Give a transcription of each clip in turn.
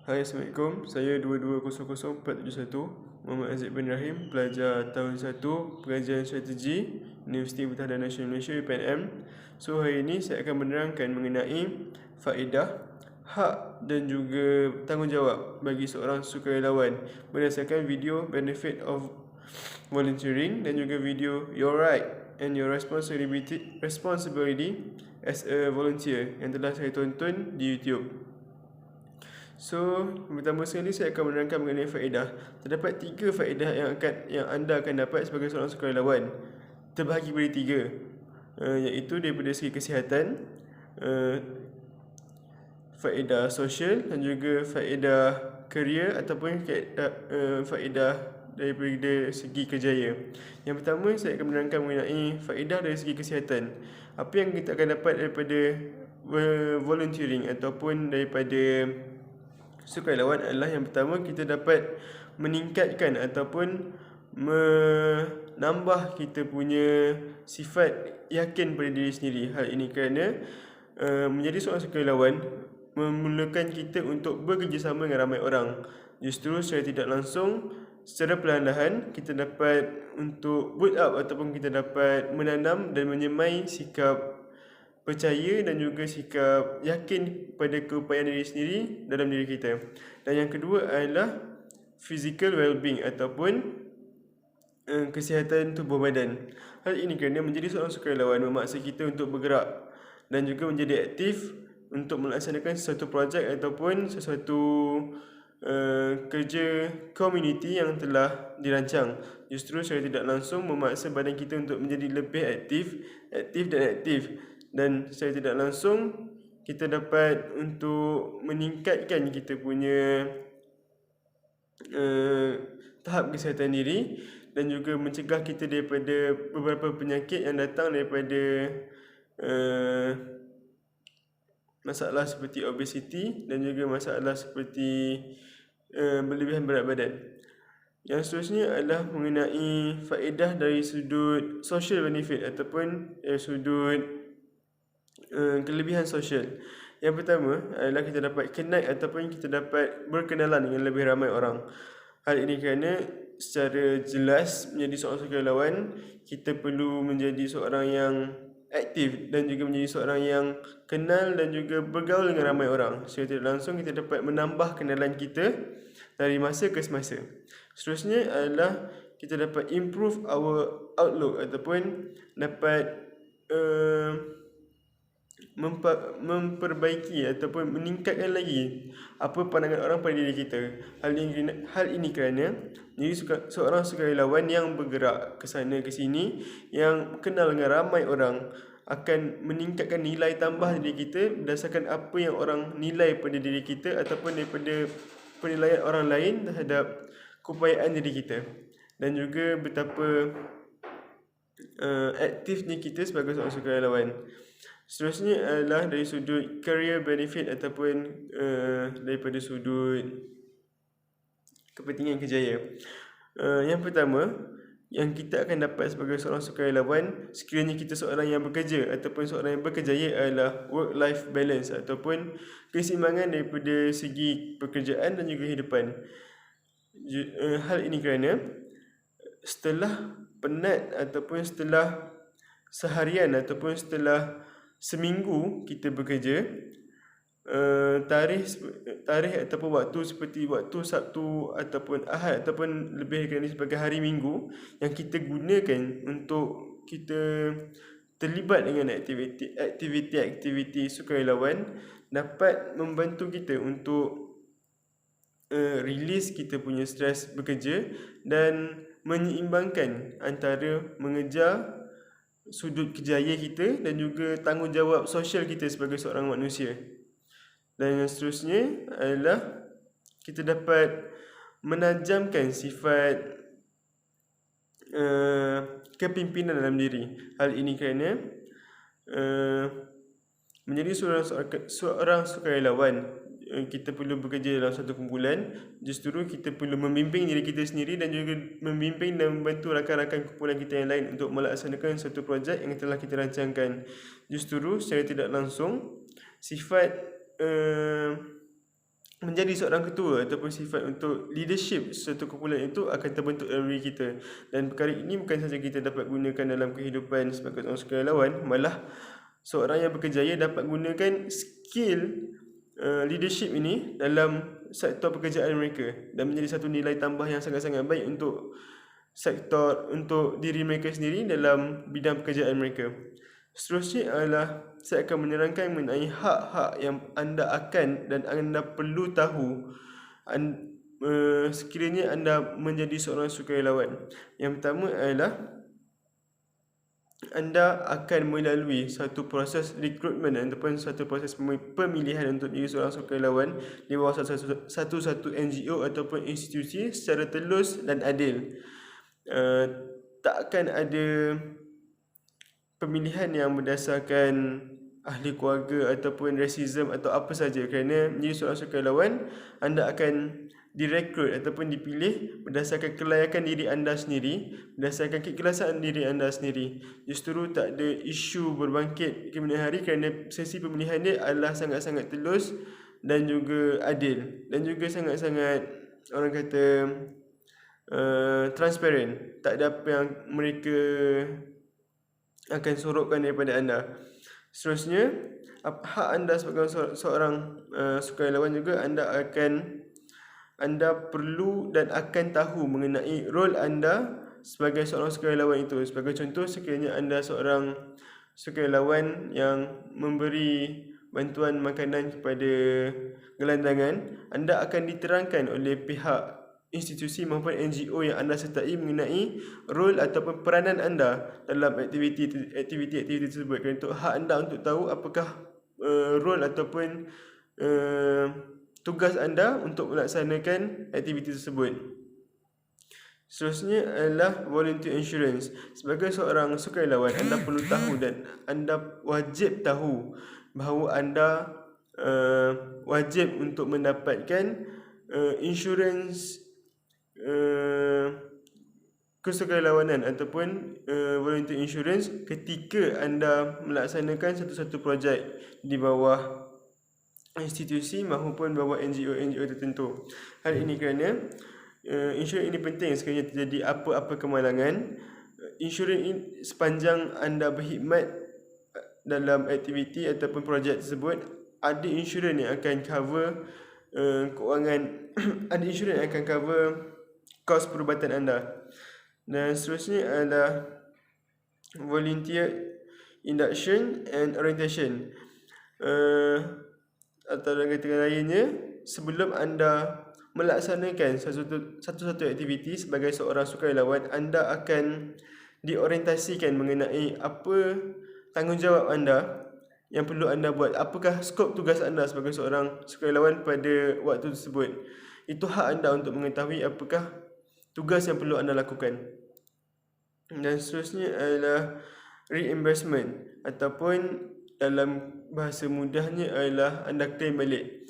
Hai, Assalamualaikum. Saya 22000471 Muhammad Aziz bin Rahim, pelajar tahun 1 Pengajian Strategi Universiti Pertahanan Nasional Malaysia UPNM. So, hari ini saya akan menerangkan mengenai faedah, hak dan juga tanggungjawab bagi seorang sukarelawan berdasarkan video Benefit of Volunteering dan juga video Your Right and Your Responsibility as a Volunteer yang telah saya tonton di YouTube. So, pertama sekali saya akan menerangkan mengenai faedah. Terdapat 3 faedah yang anda akan dapat sebagai seorang sukarelawan. Terbahagi menjadi 3, iaitu daripada segi kesihatan, faedah sosial dan juga faedah kerjaya ataupun faedah daripada segi kerjaya. Yang pertama, saya akan menerangkan mengenai faedah dari segi kesihatan. Apa yang kita akan dapat daripada volunteering ataupun daripada sukarelawan adalah yang pertama, kita dapat meningkatkan ataupun menambah kita punya sifat yakin pada diri sendiri. Hal ini kerana menjadi seorang sukarelawan memerlukan kita untuk bekerjasama dengan ramai orang. Justru secara tidak langsung, secara perlahan-lahan kita dapat untuk build up ataupun kita dapat menanam dan menyemai sikap percaya dan juga sikap yakin pada keupayaan diri sendiri dalam diri kita. Dan yang kedua adalah physical well-being ataupun kesihatan tubuh badan. Hal ini kerana menjadi seorang sukarelawan memaksa kita untuk bergerak dan juga menjadi aktif untuk melaksanakan sesuatu projek ataupun sesuatu kerja komuniti yang telah dirancang. Justru secara tidak langsung memaksa badan kita untuk menjadi lebih aktif. Dan secara tidak langsung kita dapat untuk meningkatkan kita punya tahap kesihatan diri dan juga mencegah kita daripada beberapa penyakit yang datang daripada masalah seperti obesiti dan juga masalah seperti berlebihan berat badan. Yang seterusnya adalah mengenai faedah dari sudut social benefit ataupun sudut kelebihan sosial. Yang pertama adalah kita dapat connect ataupun kita dapat berkenalan dengan lebih ramai orang. Hal ini kerana secara jelas menjadi seorang sukarelawan, kita perlu menjadi seorang yang aktif dan juga menjadi seorang yang kenal dan juga bergaul dengan ramai orang. Secara tidak langsung kita dapat menambah kenalan kita dari masa ke semasa. Seterusnya adalah kita dapat improve our outlook ataupun dapat memperbaiki ataupun meningkatkan lagi apa pandangan orang pada diri kita. Hal ini kerana jadi seorang sukarelawan yang bergerak ke sana ke sini, yang kenal dengan ramai orang, akan meningkatkan nilai tambah diri kita berdasarkan apa yang orang nilai pada diri kita ataupun daripada penilaian orang lain terhadap keupayaan diri kita, dan juga betapa aktifnya kita sebagai seorang sukarelawan. Seterusnya adalah dari sudut career benefit ataupun daripada sudut kepentingan kerjaya. Yang pertama, yang kita akan dapat sebagai seorang sukarelawan sekiranya kita seorang yang bekerja ataupun seorang yang berkerjaya adalah work-life balance ataupun keseimbangan daripada segi pekerjaan dan juga kehidupan. Hal ini kerana setelah penat ataupun setelah seharian ataupun setelah seminggu kita bekerja, tarikh ataupun waktu seperti waktu Sabtu ataupun Ahad ataupun lebih lagi sebagai hari Minggu yang kita gunakan untuk kita terlibat dengan aktiviti sukarelawan dapat membantu kita untuk release kita punya stres bekerja dan menyeimbangkan antara mengejar sudut kerjaya kita dan juga tanggungjawab sosial kita sebagai seorang manusia. Dan yang seterusnya adalah kita dapat menajamkan sifat kepimpinan dalam diri. Hal ini kerana menjadi seorang sukarelawan, kita perlu bekerja dalam satu kumpulan. Justru kita perlu membimbing diri kita sendiri dan juga membimbing dan membantu rakan-rakan kumpulan kita yang lain untuk melaksanakan satu projek yang telah kita rancangkan. Justru secara tidak langsung sifat menjadi seorang ketua ataupun sifat untuk leadership suatu kumpulan itu akan terbentuk dalam diri kita. Dan perkara ini bukan sahaja kita dapat gunakan dalam kehidupan sebagai seorang sukarelawan, malah seorang yang berkejaya dapat gunakan skill leadership ini dalam sektor pekerjaan mereka dan menjadi satu nilai tambah yang sangat-sangat baik untuk untuk diri mereka sendiri dalam bidang pekerjaan mereka. Seterusnya adalah saya akan menerangkan mengenai hak-hak yang anda akan dan anda perlu tahu sekiranya anda menjadi seorang sukarelawan. Yang pertama adalah anda akan melalui satu proses rekrutmen ataupun satu proses pemilihan untuk jadi seorang sukarelawan di bawah satu NGO ataupun institusi secara telus dan adil. Tak akan ada pemilihan yang berdasarkan ahli keluarga ataupun racism atau apa saja, kerana menjadi seorang sukarelawan anda akan direkrut ataupun dipilih berdasarkan kelayakan diri anda sendiri, berdasarkan keikhlasan diri anda sendiri. Justru tak ada isu berbangkit kemudian hari kerana sesi pemilihan dia adalah sangat-sangat telus dan juga adil dan juga sangat-sangat orang kata transparent. Tak ada apa yang mereka akan sorokkan daripada anda. Seterusnya, hak anda sebagai seorang sukarelawan juga anda perlu dan akan tahu mengenai role anda sebagai seorang sukarelawan itu. Sebagai contoh, sekiranya anda seorang sukarelawan yang memberi bantuan makanan kepada gelandangan, anda akan diterangkan oleh pihak institusi maupun NGO yang anda sertai mengenai role ataupun peranan anda dalam aktiviti tersebut. Kerana itu hak anda untuk tahu apakah role ataupun tugas anda untuk melaksanakan aktiviti tersebut. Seterusnya adalah volunteer insurance. Sebagai seorang sukarelawan, anda perlu tahu dan anda wajib tahu bahawa anda wajib untuk mendapatkan insurans kesukarelawanan ataupun volunteer insurance ketika anda melaksanakan satu-satu projek di bawah institusi maupun bawah NGO tertentu. Hal ini kerana insurans ini penting sekiranya terjadi apa-apa kemalangan. Insurans ini sepanjang anda berkhidmat dalam aktiviti ataupun projek tersebut, ada insurans yang akan cover kewangan ada insurans yang akan cover kos perubatan anda. Dan seterusnya adalah volunteer induction and orientation. Atau dengan kata lainnya, sebelum anda melaksanakan satu-satu aktiviti sebagai seorang sukarelawan, anda akan diorientasikan mengenai apa tanggungjawab anda yang perlu anda buat, apakah skop tugas anda sebagai seorang sukarelawan pada waktu tersebut. Itu hak anda untuk mengetahui apakah tugas yang perlu anda lakukan. Dan seterusnya adalah reimbursement ataupun dalam bahasa mudahnya adalah anda claim balik.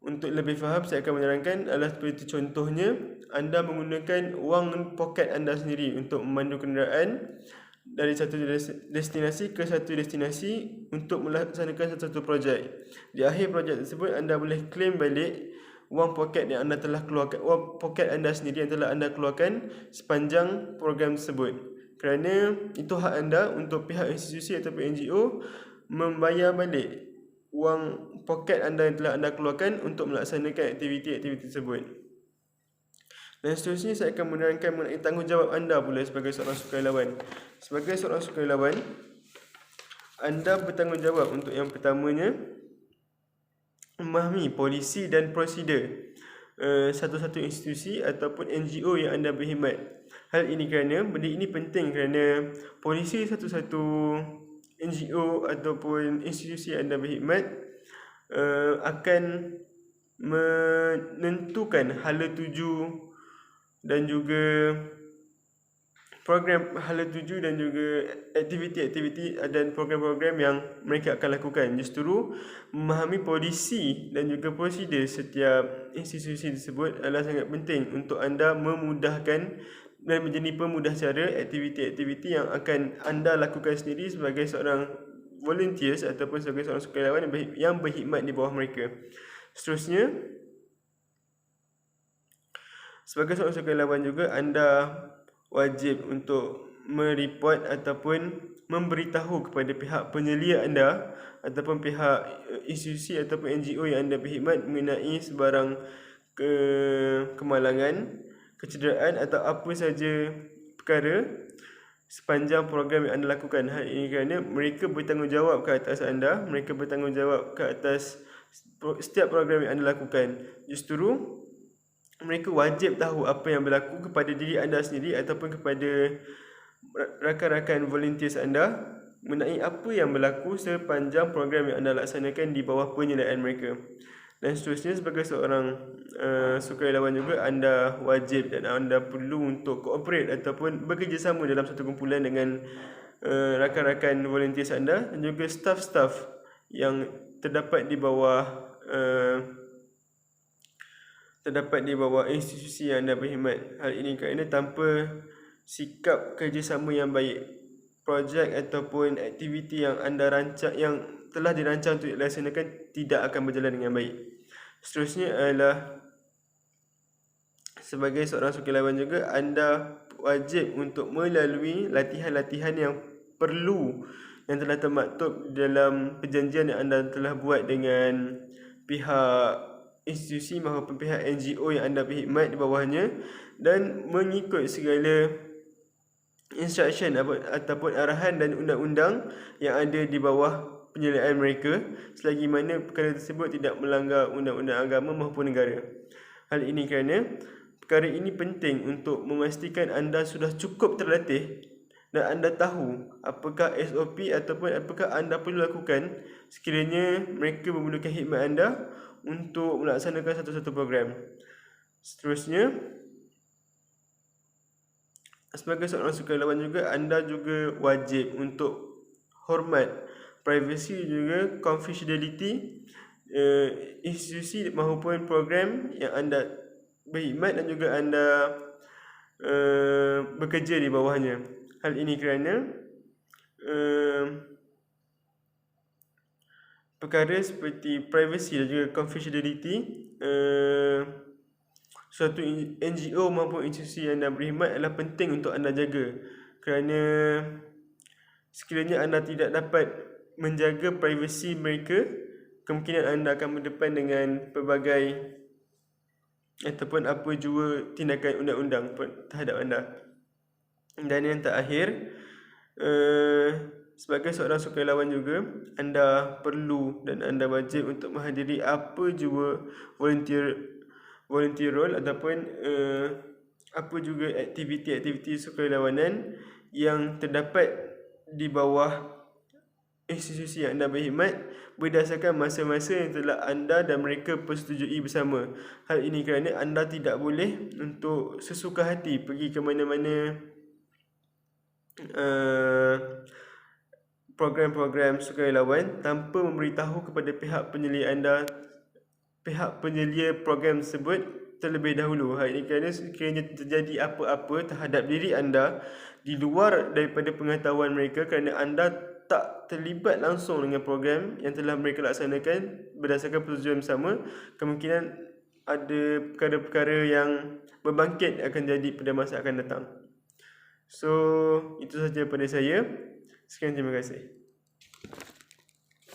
Untuk lebih faham, saya akan menerangkan adalah seperti contohnya anda menggunakan wang poket anda sendiri untuk memandu kenderaan dari satu destinasi ke satu destinasi untuk melaksanakan satu-satu projek. Di akhir projek tersebut, anda boleh claim balik wang poket yang anda telah keluarkan, wang poket anda sendiri yang telah anda keluarkan sepanjang program tersebut. Kerana itu hak anda untuk pihak institusi ataupun NGO membayar balik wang poket anda yang telah anda keluarkan untuk melaksanakan aktiviti-aktiviti tersebut. Dan seterusnya saya akan menerangkan mengenai tanggungjawab anda pula sebagai seorang sukarelawan. Sebagai seorang sukarelawan, anda bertanggungjawab untuk yang pertamanya memahami polisi dan prosedur satu-satu institusi ataupun NGO yang anda berkhidmat. Hal ini kerana benda ini penting kerana polisi satu-satu NGO ataupun institusi yang anda berkhidmat akan menentukan hala tuju dan juga program hala tuju dan juga aktiviti-aktiviti dan program-program yang mereka akan lakukan. Justru memahami polisi dan juga prosedur setiap institusi tersebut adalah sangat penting untuk anda memudahkan dan menjadi pemudah cara aktiviti-aktiviti yang akan anda lakukan sendiri sebagai seorang volunteers ataupun sebagai seorang sukarelawan yang berkhidmat di bawah mereka. Seterusnya Sebagai seorang sukarelawan juga, anda wajib untuk mereport ataupun memberitahu kepada pihak penyelia anda ataupun pihak institusi ataupun NGO yang anda berkhidmat mengenai sebarang kemalangan, kecederaan atau apa saja perkara sepanjang program yang anda lakukan. Hal ini kerana mereka bertanggungjawab ke atas anda, mereka bertanggungjawab ke atas setiap program yang anda lakukan. Justru mereka wajib tahu apa yang berlaku kepada diri anda sendiri ataupun kepada rakan-rakan volunteers anda mengenai apa yang berlaku sepanjang program yang anda laksanakan di bawah penyelayaan mereka. Dan seterusnya, sebagai seorang sukarelawan juga, anda wajib dan anda perlu untuk cooperate ataupun bekerjasama dalam satu kumpulan dengan rakan-rakan volunteers anda dan juga staff-staff yang terdapat di bawah institusi yang anda berkhidmat. Hal ini kerana tanpa sikap kerjasama yang baik, projek ataupun aktiviti yang anda rancang, yang telah dirancang untuk dilaksanakan, tidak akan berjalan dengan baik. Seterusnya adalah sebagai seorang sukarelawan juga, anda wajib untuk melalui latihan-latihan yang perlu, yang telah termaktub dalam perjanjian yang anda telah buat dengan pihak institusi maupun pihak NGO yang anda berkhidmat di bawahnya, dan mengikut segala instruction ataupun arahan dan undang-undang yang ada di bawah penyelayaan mereka, selagi mana perkara tersebut tidak melanggar undang-undang agama maupun negara. Hal ini kerana perkara ini penting untuk memastikan anda sudah cukup terlatih dan anda tahu apakah SOP ataupun apakah anda perlu lakukan sekiranya mereka memerlukan khidmat anda untuk melaksanakan satu-satu program. Seterusnya, sebagai seorang sukarelawan juga, anda juga wajib untuk hormat privacy juga confidentiality institusi maupun program yang anda berkhidmat dan juga anda bekerja di bawahnya. Hal ini kerana perkara seperti privacy dan juga confidentiality suatu NGO maupun institusi yang anda berkhidmat adalah penting untuk anda jaga, kerana sekiranya anda tidak dapat menjaga privasi mereka, kemungkinan anda akan berdepan dengan pelbagai ataupun apa jua tindakan undang-undang terhadap anda. Dan yang terakhir, sebagai seorang sukarelawan juga, anda perlu dan anda wajib untuk menghadiri apa jua volunteer role ataupun apa juga aktiviti-aktiviti sukarelawanan yang terdapat di bawah institusi yang anda berkhidmat berdasarkan masa-masa yang telah anda dan mereka persetujui bersama. Hal ini kerana anda tidak boleh untuk sesuka hati pergi ke mana-mana program-program sukarelawan tanpa memberitahu kepada pihak penyelia program tersebut terlebih dahulu. Hal ini kerana sekiranya terjadi apa-apa terhadap diri anda di luar daripada pengetahuan mereka, kerana anda tak terlibat langsung dengan program yang telah mereka laksanakan berdasarkan persetujuan bersama, kemungkinan ada perkara-perkara yang berbangkit akan jadi pada masa akan datang. So, itu sahaja daripada saya. Sekian, terima kasih.